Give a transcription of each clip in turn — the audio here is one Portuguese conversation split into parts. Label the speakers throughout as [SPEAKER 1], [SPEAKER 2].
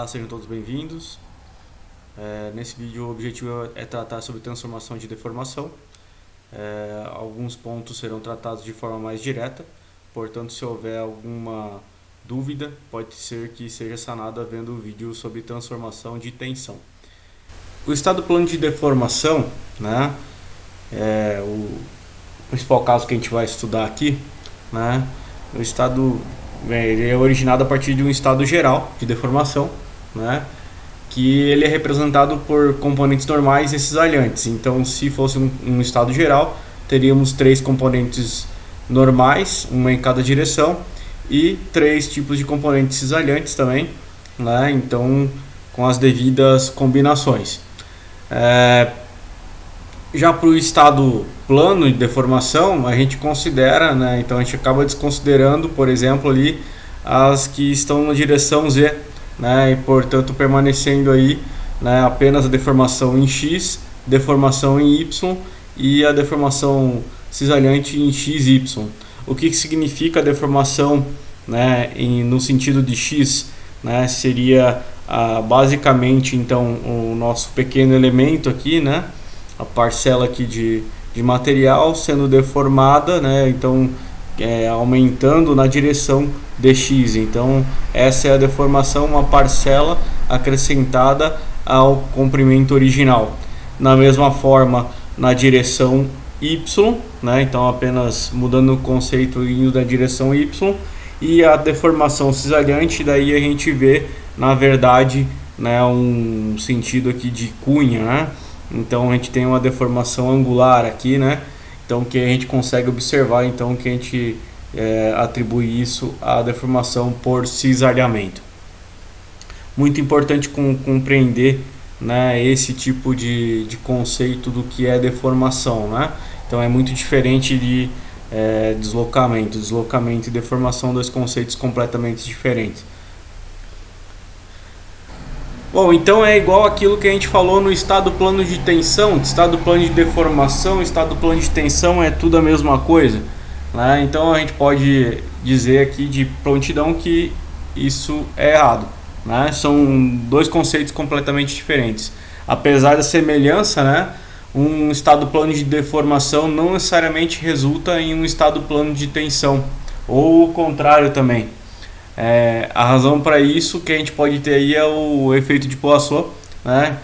[SPEAKER 1] Olá, sejam todos bem-vindos. Nesse vídeo o objetivo é tratar sobre transformação de deformação. Alguns pontos serão tratados de forma mais direta, portanto, se houver alguma dúvida, pode ser que seja sanada vendo o vídeo sobre transformação de tensão. O estado plano de deformação, né, é o principal caso que a gente vai estudar aqui, né, o estado ele é originado a partir de um estado geral de deformação, né, que ele é representado por componentes normais e cisalhantes. Então, se fosse um estado geral, teríamos 3 componentes normais, uma em cada direção, e 3 tipos de componentes cisalhantes também, né, então com as devidas combinações. Já para o estado plano de deformação, a gente considera, né, então a gente acaba desconsiderando, por exemplo, ali as que estão na direção Z, né, e portanto permanecendo aí, né, apenas a deformação em X, deformação em Y e a deformação cisalhante em XY. O que significa a deformação, né, no sentido de X, né, seria basicamente então o nosso pequeno elemento aqui, né, a parcela aqui de material sendo deformada, né, então aumentando na direção dx. Então essa é a deformação, uma parcela acrescentada ao comprimento original. Na mesma forma na direção y, né, então apenas mudando o conceito indo da direção y, e a deformação cisalhante, daí a gente vê na verdade, né, um sentido aqui de cunha, né? Então a gente tem uma deformação angular aqui, né? Então que a gente consegue observar, então que a gente atribui isso à deformação por cisalhamento. Muito importante compreender, né, esse tipo de conceito do que é deformação, né? Então é muito diferente de deslocamento. Deslocamento e deformação, dois conceitos completamente diferentes. Bom, então é igual aquilo que a gente falou no estado plano de tensão, estado plano de deformação, estado plano de tensão é tudo a mesma coisa, né? Então a gente pode dizer aqui de prontidão que isso é errado, né? São dois conceitos completamente diferentes. Apesar da semelhança, né, um estado plano de deformação não necessariamente resulta em um estado plano de tensão, ou o contrário também. A razão para isso que a gente pode ter aí é o efeito de Poisson, né?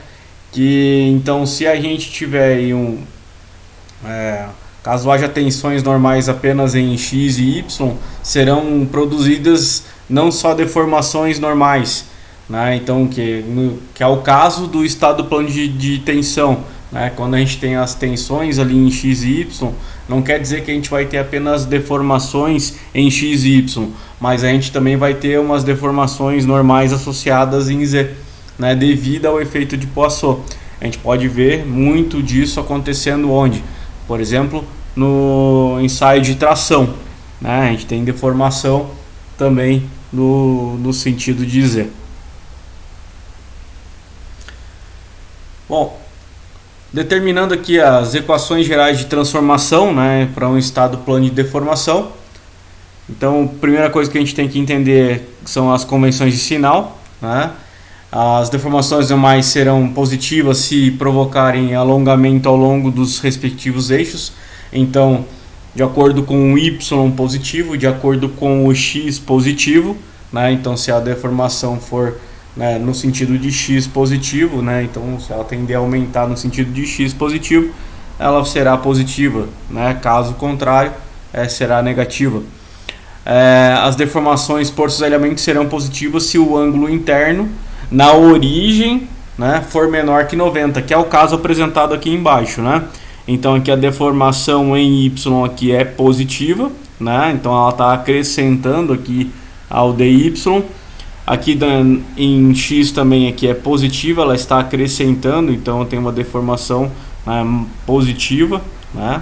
[SPEAKER 1] Que então se a gente tiver aí caso haja tensões normais apenas em X e Y, serão produzidas não só deformações normais, né? Então que é o caso do estado plano de tensão, né? Quando a gente tem as tensões ali em X e Y, não quer dizer que a gente vai ter apenas deformações em X e Y, mas a gente também vai ter umas deformações normais associadas em Z, né, devido ao efeito de Poisson. A gente pode ver muito disso acontecendo onde? Por exemplo, no ensaio de tração, né, a gente tem deformação também no sentido de Z. Bom, determinando aqui as equações gerais de transformação, né, para um estado plano de deformação. Então, a primeira coisa que a gente tem que entender são as convenções de sinal, né? As deformações normais serão positivas se provocarem alongamento ao longo dos respectivos eixos. Então, de acordo com o y positivo, de acordo com o x positivo, né? Então, se a deformação for, né, no sentido de x positivo, né, então se ela tender a aumentar no sentido de x positivo, ela será positiva, né, caso contrário, será negativa. As deformações por cisalhamento serão positivas se o ângulo interno na origem, né, for menor que 90, que é o caso apresentado aqui embaixo, né? Então aqui a deformação em y aqui é positiva, né? Então ela está acrescentando aqui ao dy. Aqui em X também aqui é positiva, ela está acrescentando, então tem uma deformação, né, positiva, né?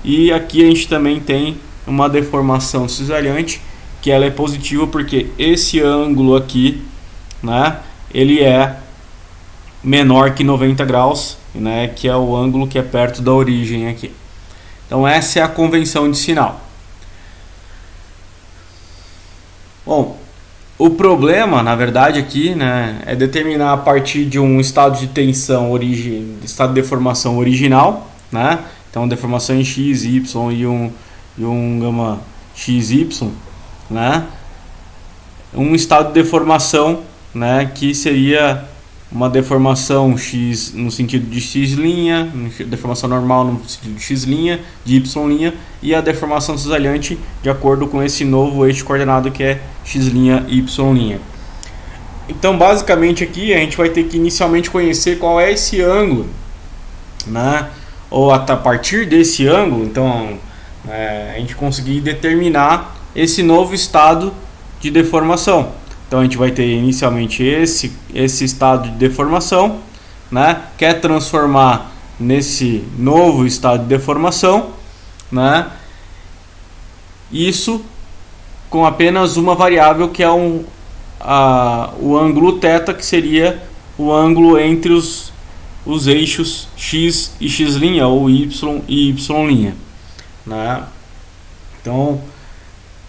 [SPEAKER 1] E aqui a gente também tem uma deformação cisalhante, que ela é positiva porque esse ângulo aqui, né, ele é menor que 90 graus, né, que é o ângulo que é perto da origem aqui. Então essa é a convenção de sinal. Bom, O problema, na verdade, aqui, né, é determinar a partir de um estado de tensão, estado de deformação original, né? Então, deformação em x, y e um gama xy, né? Um estado de deformação, né, que seria uma deformação x no sentido de x', deformação normal no sentido de x', de y', e a deformação cisalhante de acordo com esse novo eixo coordenado que é x', y'. Então, basicamente aqui a gente vai ter que inicialmente conhecer qual é esse ângulo, né? Ou a partir desse ângulo, então a gente conseguir determinar esse novo estado de deformação. Então a gente vai ter inicialmente esse estado de deformação, né? Quer transformar nesse novo estado de deformação, né? Isso com apenas uma variável que é o ângulo θ, que seria o ângulo entre os eixos x e x', ou y e y', né? Então,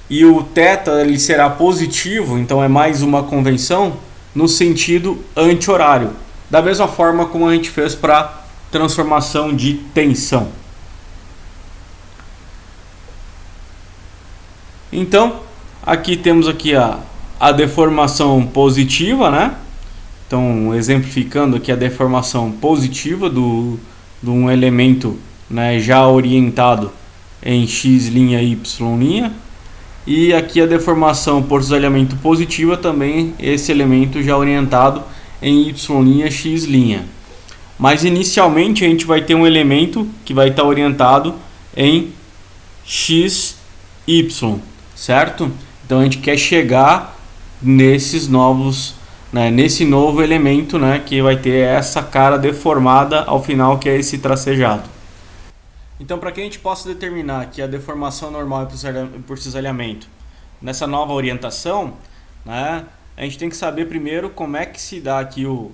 [SPEAKER 1] e o θ ele será positivo, então é mais uma convenção no sentido anti-horário, da mesma forma como a gente fez para transformação de tensão. Então, aqui temos aqui a deformação positiva, né? Então, exemplificando aqui a deformação positiva de um elemento, né, já orientado em x', y'. E aqui a deformação por cisalhamento positiva também, esse elemento já orientado em y', x'. Mas inicialmente a gente vai ter um elemento que vai estar orientado em x, y, certo? Então a gente quer chegar nesses novos, né, nesse novo elemento, né, que vai ter essa cara deformada ao final, que é esse tracejado. Então, para que a gente possa determinar aqui a deformação normal por cisalhamento nessa nova orientação, né, a gente tem que saber primeiro como é que se dá aqui o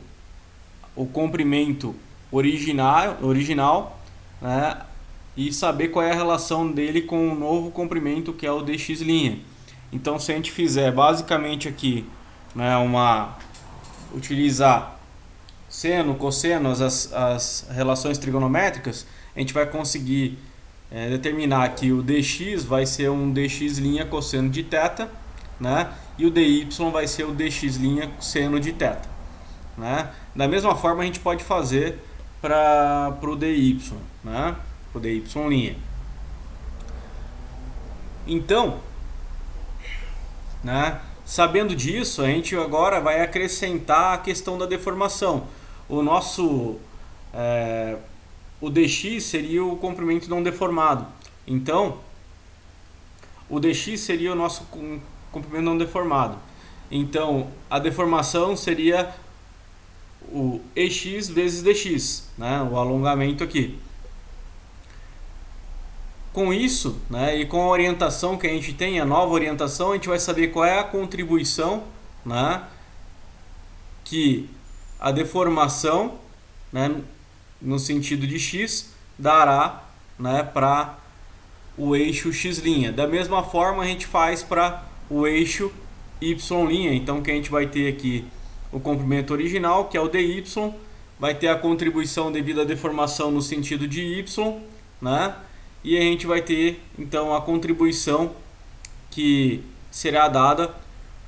[SPEAKER 1] comprimento original, né, e saber qual é a relação dele com o novo comprimento, que é o dx'. Então, se a gente fizer basicamente aqui, né, utilizar seno, cosseno, as relações trigonométricas, a gente vai conseguir determinar que o dx vai ser um dx' cosseno de θ, né? E o dy vai ser o dx' seno de θ, né? Da mesma forma a gente pode fazer para o dy, né? O dy'. Então, né, sabendo disso, a gente agora vai acrescentar a questão da deformação. O dx seria o comprimento não deformado. Então, o dx seria o nosso comprimento não deformado. Então, a deformação seria o ex vezes dx, né? O alongamento aqui. Com isso, né, e com a orientação que a gente tem, a nova orientação, a gente vai saber qual é a contribuição, né, que a deformação, né, no sentido de x dará, né, para o eixo x'. Da mesma forma a gente faz para o eixo y'. Então que a gente vai ter aqui o comprimento original, que é o dy, vai ter a contribuição devido à deformação no sentido de y, né? E a gente vai ter então a contribuição que será dada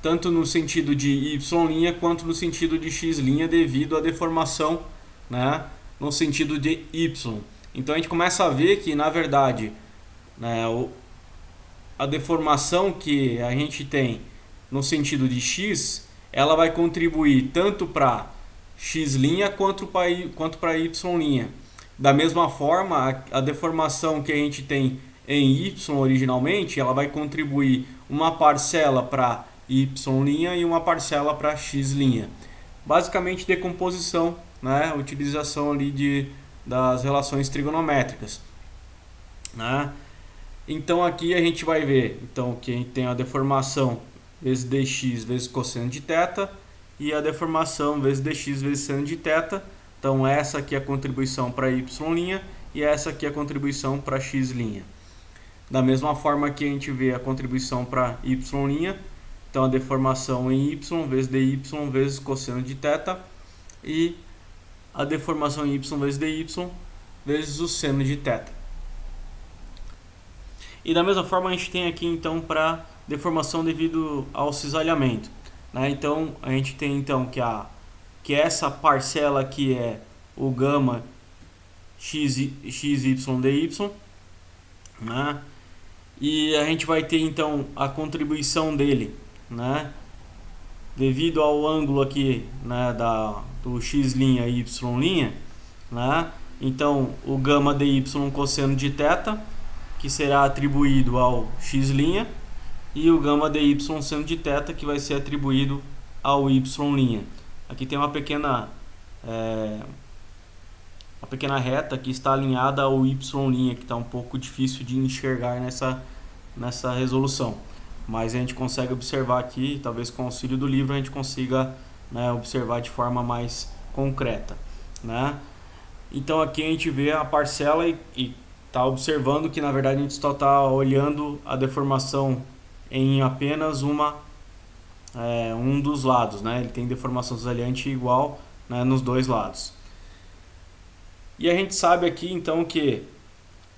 [SPEAKER 1] tanto no sentido de y' quanto no sentido de x' devido à deformação, né, no sentido de y. Então a gente começa a ver que, na verdade, né, a deformação que a gente tem no sentido de x, ela vai contribuir tanto para x' quanto para y'. Da mesma forma, a deformação que a gente tem em y originalmente, ela vai contribuir uma parcela para y' e uma parcela para x'. Basicamente decomposição, né? Utilização ali das relações trigonométricas, né? Então aqui a gente vai ver então, que a gente tem a deformação vezes dx vezes cosseno de θ e a deformação vezes dx vezes seno de θ. Então essa aqui é a contribuição para y' e essa aqui é a contribuição para x'. Da mesma forma que a gente vê a contribuição para y', Então a deformação em y vezes dy vezes cosseno de θ e a deformação em y vezes dy vezes o seno de θ. E da mesma forma a gente tem aqui então para deformação devido ao cisalhamento, né? Então a gente tem então que essa parcela aqui é o gama xy dy, né? E a gente vai ter então a contribuição dele, né? Devido ao ângulo aqui, né, do x' e y', né? Então o gama dy cosseno de θ, que será atribuído ao x', e o gama dy seno de θ, que vai ser atribuído ao y'. Aqui tem uma pequena reta que está alinhada ao y', que está um pouco difícil de enxergar nessa resolução, mas a gente consegue observar aqui, talvez com o auxílio do livro a gente consiga, né, observar de forma mais concreta, né? Então aqui a gente vê a parcela e está observando que na verdade a gente só está olhando a deformação em apenas um dos lados, né? Ele tem deformação cisalhante igual, né, nos dois lados. E a gente sabe aqui então que,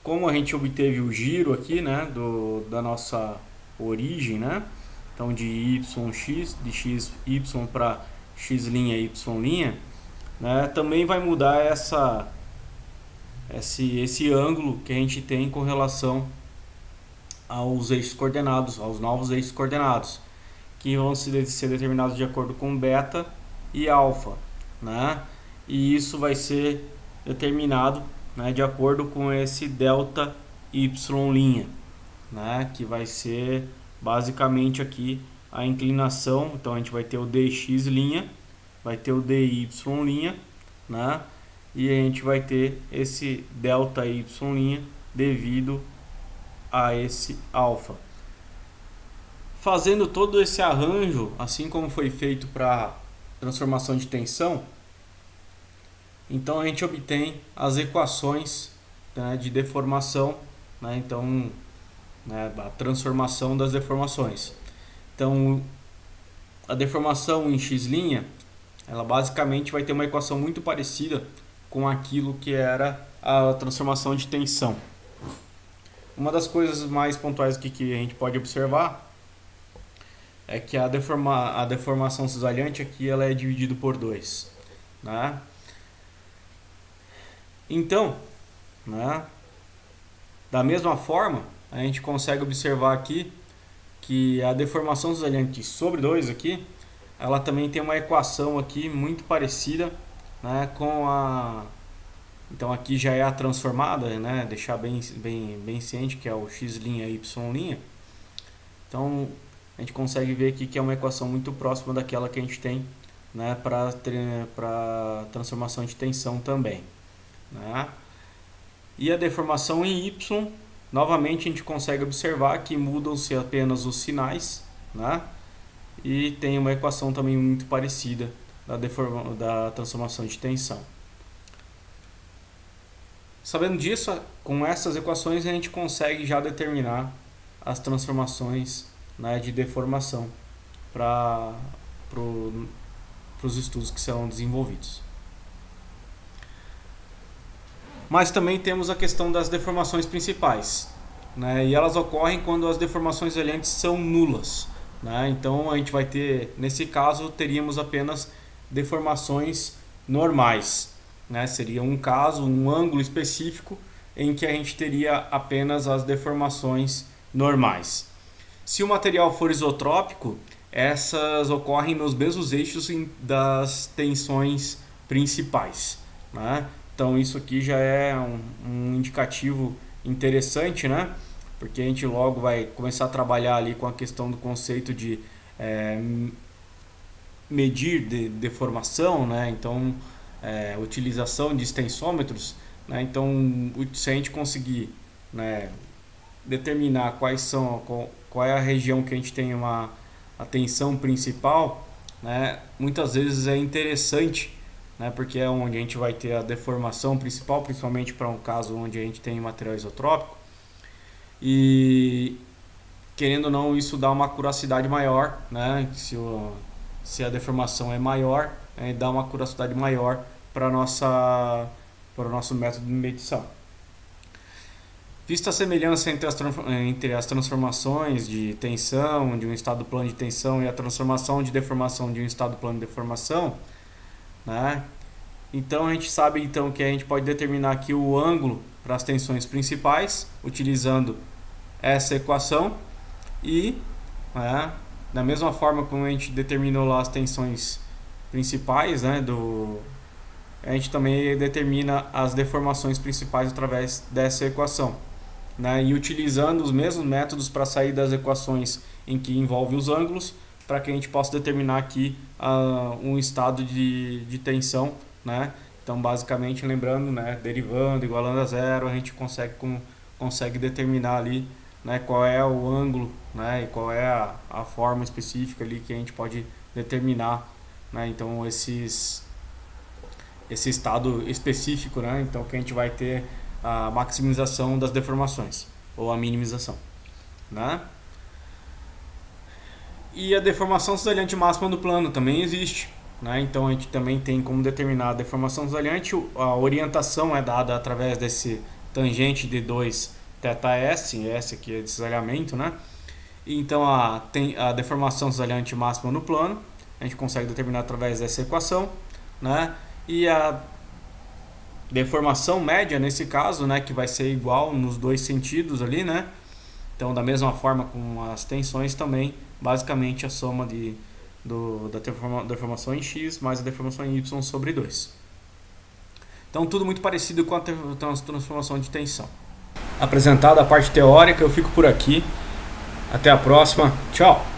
[SPEAKER 1] como a gente obteve o giro aqui, né, da nossa origem, né? Então de yx, de xy para x' e y', né? Também vai mudar esse ângulo que a gente tem com relação aos eixos coordenados, aos novos eixos coordenados, que vão ser determinados de acordo com beta e alfa, né? E isso vai ser determinado, né, de acordo com esse delta y', né, que vai ser basicamente aqui a inclinação. Então a gente vai ter o dx', vai ter o dy', né, e a gente vai ter esse delta y' devido a esse alfa. Fazendo todo esse arranjo, assim como foi feito para transformação de tensão, então a gente obtém as equações, né, de deformação, né, então, né, a transformação das deformações. Então a deformação em x', ela basicamente vai ter uma equação muito parecida com aquilo que era a transformação de tensão. Uma das coisas mais pontuais aqui que a gente pode observar é que a deformação cisalhante aqui ela é dividida por 2, né? Então, né, da mesma forma, a gente consegue observar aqui que a deformação cisalhante sobre 2 aqui, ela também tem uma equação aqui muito parecida, né, com a... Então aqui já é a transformada, né, deixar bem ciente que é o x' e y'. Então a gente consegue ver aqui que é uma equação muito próxima daquela que a gente tem, né, para transformação de tensão também, né? E a deformação em y, novamente a gente consegue observar que mudam-se apenas os sinais, né? E tem uma equação também muito parecida da transformação de tensão. Sabendo disso, com essas equações a gente consegue já determinar as transformações, né, de deformação para os estudos que serão desenvolvidos. Mas também temos a questão das deformações principais, né? E elas ocorrem quando as deformações cisalhantes são nulas, né? Então a gente vai ter, nesse caso, teríamos apenas deformações normais, né? Seria um caso, um ângulo específico em que a gente teria apenas as deformações normais. Se o material for isotrópico, essas ocorrem nos mesmos eixos das tensões principais, né? Então isso aqui já é um indicativo interessante, né? Porque a gente logo vai começar a trabalhar ali com a questão do conceito de medir deformação, né? Então utilização de extensômetros, né? Então se a gente conseguir, né, determinar qual é a região que a gente tem a tensão principal, né, muitas vezes é interessante, né, porque é onde a gente vai ter a deformação principal, principalmente para um caso onde a gente tem material isotrópico. E querendo ou não, isso dá uma curiosidade maior, né? Se a deformação é maior, dá uma curiosidade maior para o nosso método de medição. Vista a semelhança entre as transformações de tensão de um estado plano de tensão e a transformação de deformação de um estado plano de deformação, né? Então a gente sabe então que a gente pode determinar aqui o ângulo para as tensões principais utilizando essa equação e, né, da mesma forma como a gente determinou lá as tensões principais, né, a gente também determina as deformações principais através dessa equação, né, e utilizando os mesmos métodos para sair das equações em que envolve os ângulos, para que a gente possa determinar aqui um estado de tensão, né? Então, basicamente, lembrando, né, derivando, igualando a zero, a gente consegue determinar ali, né, qual é o ângulo, né, e qual é a forma específica ali que a gente pode determinar, né? Então, esse estado específico, né? Então, que a gente vai ter a maximização das deformações ou a minimização, né? E a deformação cisalhante máxima do plano também existe, né? Então a gente também tem como determinar a deformação cisalhante. A orientação é dada através desse tangente de 2 θs, esse aqui é de cisalhamento, né? Então a deformação cisalhante máxima no plano a gente consegue determinar através dessa equação, né? E a deformação média nesse caso, né, que vai ser igual nos dois sentidos ali, né? Então, da mesma forma com as tensões também, basicamente a soma da deformação em x mais a deformação em y sobre 2. Então, tudo muito parecido com a transformação de tensão. Apresentada a parte teórica, eu fico por aqui. Até a próxima. Tchau!